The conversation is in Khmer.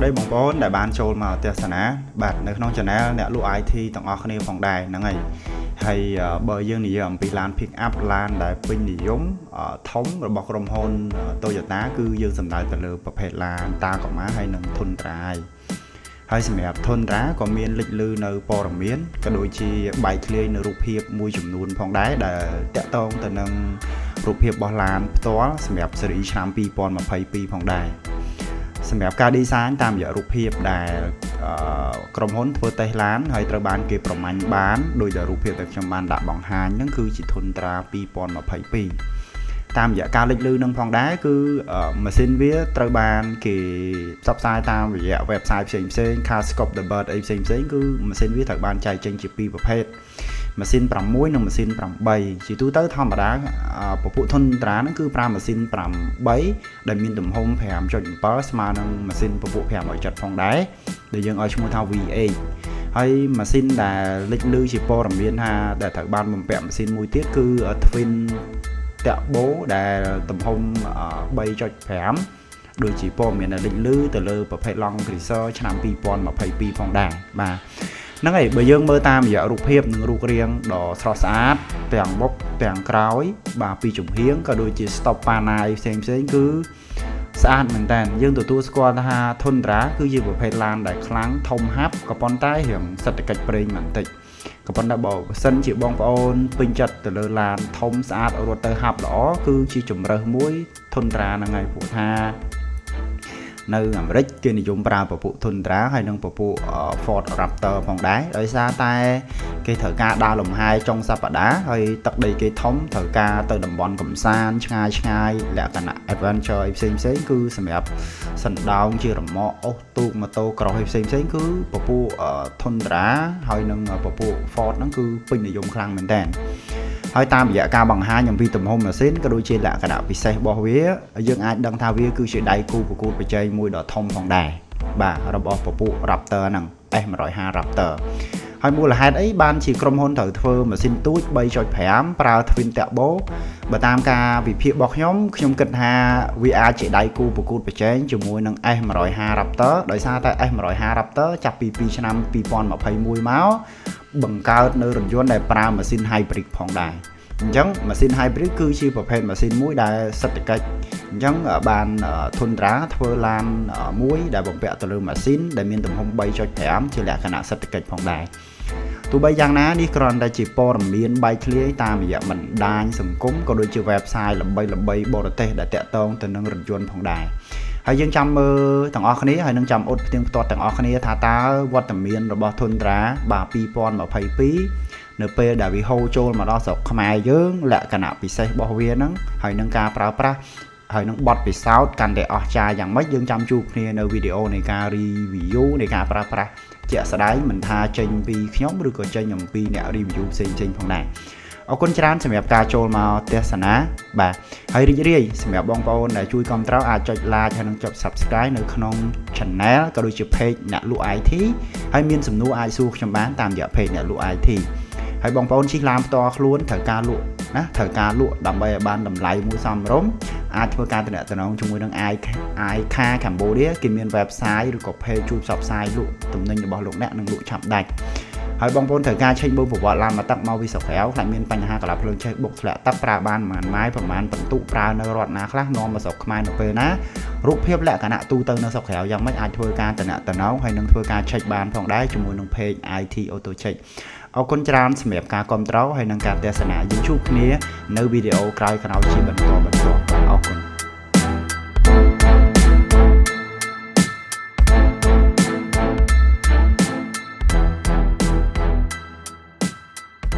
ស្តីបងប្អូនដែលបានចូលមកទស្សនាបាទនៅក្នុង channel អ្នកលក់ IT ទាំងអស់គ្នាផងដែរហ្នឹងហើយបើយើងនិយាយអំពីឡាន pick up ឡានដែលពេញនិយមធំរបស់ក្រុមហ៊ុន Toyota គឺយើងសំដៅទៅលើប្រភេទឡាន Tacoma ហើយនិង Tundra ហើយសម្រាប់ Tundra ក៏មានលេចលឺនៅព័ត៌មានក៏ដូចជាបែកធ្លាយនៅរូបភាពមួយចំនួនផងដែរដែលតាក់ទងទៅនឹងរូបភាពរបស់ឡានផ្ទាល់សម្រាប់ស៊េរីឆ្នាំ2022ផងដែរសម្រាប់ការ design តាមរយៈរូបភាពដែលក្រុមហ៊ុនធ្វើតេស្តឡានហើយត្រូវបានគេប្រមាញ់បានដោយតែរូបភាពដែលខ្ញុំបានដាក់បង្ហាញហ្នឹងគឺជា Tundra 2022តាមរយៈការលេចលឺនឹងផងដែរគឺម៉ាស៊ីនវាត្រូវបានគេផ្សព្វផ្សាយតាមរយៈ website ផ្សេងៗ Cellcard the bird អីផ្សេងៗគឺម៉ាស៊ីនវាត្រូវបានចែកចេញជាពីរប្រភេទម៉ាស៊ីន6និងម៉ាស៊ីន8ជាទូទៅធម្មតាពពួក Tundra ហ្នឹងគឺប្រើម៉ាស៊ីន8ដែលមានទំហំ 5.7 ស្មើនឹងម៉ាស៊ីនពពួក 5.7 ផងដែរដែលយើងឲ្យឈ្មោះថា V8 ហើយម៉ាស៊ីនដែលលេចលឺជាព័ត៌មានថាដែលត្រូវបានបំពាក់ម៉ាស៊ីនមួយទៀតគឺ Twin Turbo ដែលទំហំ 3.5 ដូចជាព័ត៌មានដែលលេចលឺទៅលើប្រភេទ Long Cruiser ឆ្នាំ2022ផងដែរបាទហ្នឹងហើយបើយើងមើលតាមរយៈរូបភាពនិងរូបរាងដ៏ស្រស់ស្អាតទាំងមុខទាំងក្រោយបាទពីចំហៀងក៏ដូចជា stop panel ផ្សេងៗគឺស្អាតមែនតើយើងទទួលស្គាល់ថា Tundra គឺជាប្រភេទឡានដែលខ្លាំងធំហាប់ក៏ប៉ុន្តែរៀងសេដ្ឋកិច្ចប្រេងបន្តិចក៏ប៉ុន្តែបើសិនជាបងប្អូនពេញចិត្តទៅលើឡានធំស្អាតរត់ទៅហាប់ល្អគឺជាជម្រើសមួយ Tundra ហ្នឹងហើយព្រោះថានៅអាមេរិកគេនិយមប្រើពពួក Tundra ហើយនិងពពួក Ford Raptor ផងដែរដោយសារតែគេត្រូវការដើរលំហែចុងសប្តាហ៍ហើយទឹកដីគេធំត្រូវការទៅតំបន់កំសាន្តឆ្ងាយលក្ខណៈ adventure ផ្សេងៗគឺសម្រាប់សណ្ដោងជារមាក់អូសទូកម៉ូតូក្រោះផ្សេងៗគឺពពួក Tundra ហើយនិងពពួក Ford ហ្នឹងគឺពេញនិយមខ្លាំងមែនតើហើយតាមរយៈការបង្ហាញអំពីទំហំម៉ាស៊ីនក៏ដូចជាលក្ខណៈពិសេសរបស់វាយើងអាចដឹងថាវាគឺជាដៃគូប្រកួតប្រជែងមួយដ៏ធំផងដែរបាទរបស់ពពួក Raptor ហ្នឹង S150 Raptor ហើយមូលហេតុអីបានជាក្រុមហ៊ុនត្រូវធ្វើម៉ាស៊ីនទូច 3.5 ប្រើ Twin Turbo បើតាមការវិភាគរបស់ខ្ញុំគិតថាវាអាចជាដៃគូប្រកួតប្រជែងជាមួយនឹង S150 Raptor ដោយសារតែ S150 Raptor ចាប់ពីឆ្នាំ2021មកបង្កើតនៅរថយន្តដែលប្រើម៉ាស៊ីន hybrid ផងដែរអញ្ចឹងម៉ាស៊ីន hybrid គឺជាប្រភេទម៉ាស៊ីនមួយដែលសេដ្ឋកិច្ចអញ្ចឹងបាន Tundra ធ្វើឡានមួយដែលបំពាក់ទៅលើម៉ាស៊ីនដែលមានទំហំ 3.5 ជាលក្ខណៈសេដ្ឋកិច្ចផងដែរទោះបីយ៉ាងណានេះគ្រាន់តែជាព័ត៌មានបែកធ្លាយតាមរយៈបណ្ដាញសង្គមក៏ដូចជា website ល្បីៗបរទេសដែលតាក់ទងទៅនឹងរថយន្តផងដែរហើយយើងចាំមើលទាំងអស់គ្នាហើយនឹងចាំអ៊ុតផ្ទៀងផ្ទាត់ទាំងអស់គ្នាថាតើវត្តមានរបស់ Tundra បាទ2022នៅពេលដែលវាហូរចូលមកដល់ស្រុកខ្មែរយើងលក្ខណៈពិសេសរបស់វាហ្នឹងហើយនឹងការប្រើប្រាស់ហើយនឹងបទពិសោធន៍កាន់តែអស្ចារ្យយ៉ាងម៉េចយើងចាំជួបគ្នានៅវីដេអូនៃការ review នៃការប្រើប្រាស់ជាក់ស្ដែងមិនថាចេញពីខ្ញុំឬក៏ចេញអំពីអ្នក review ផ្សេងៗផងដែរអរគុណច្រើនសម្រាប់ការចូលមកទស្សនាបាទហើយរីករាយសម្រាប់បងប្អូនដែលជួយគាំទ្រអាចចុច like ហើយនិងចុច subscribe នៅក្នុង channel ក៏ដូចជា page អ្នកលក់ IT ហើយមានសំណួរអាចសួរខ្ញុំបានតាមរយៈ page អ្នកលក់ IT ហើយបងប្អូនជិះឡានផ្ទាល់ខ្លួនត្រូវការលក់ណាត្រូវការលក់ដើម្បីឲ្យបានតម្លៃមួយសមរម្យអាចធ្វើការទំនាក់ទំនងជាមួយនឹង IT-Autocheck Cambodia គេមាន website ឬក៏ page ជួយផ្សព្វផ្សាយលក់ទំនិញរបស់លោកអ្នកនិងលក់ឆាប់ដាច់ហើយបងប្អូនត្រូវការឆែកមើលប្រវត្តិឡានមកទឹកមកពីស្រុកក្រៅខ្លាចមានបញ្ហាកន្លះភ្លើងឆេះបុកធ្លាក់ទឹកប្រើបានប្រហែលម៉ាយប្រហែលបន្ទុកប្រើនៅរដ្ឋណាខ្លះនាំមកស្រុកខ្មែរនៅពេលណារូបភាពលក្ខណៈទូទៅនៅស្រុកក្រៅយ៉ាងម៉េចអាចធ្វើការទំនាក់ទំនងហើយនឹងធ្វើការឆែកបានផងដែរជាមួយនឹង page IT-Autocheck អរគុណច្រើនសម្រាប់ការគាំទ្រហើយនឹងការទស្សនាយើងជួបគ្នានៅវីដេអូក្រោយៗជាបន្តអរគុណ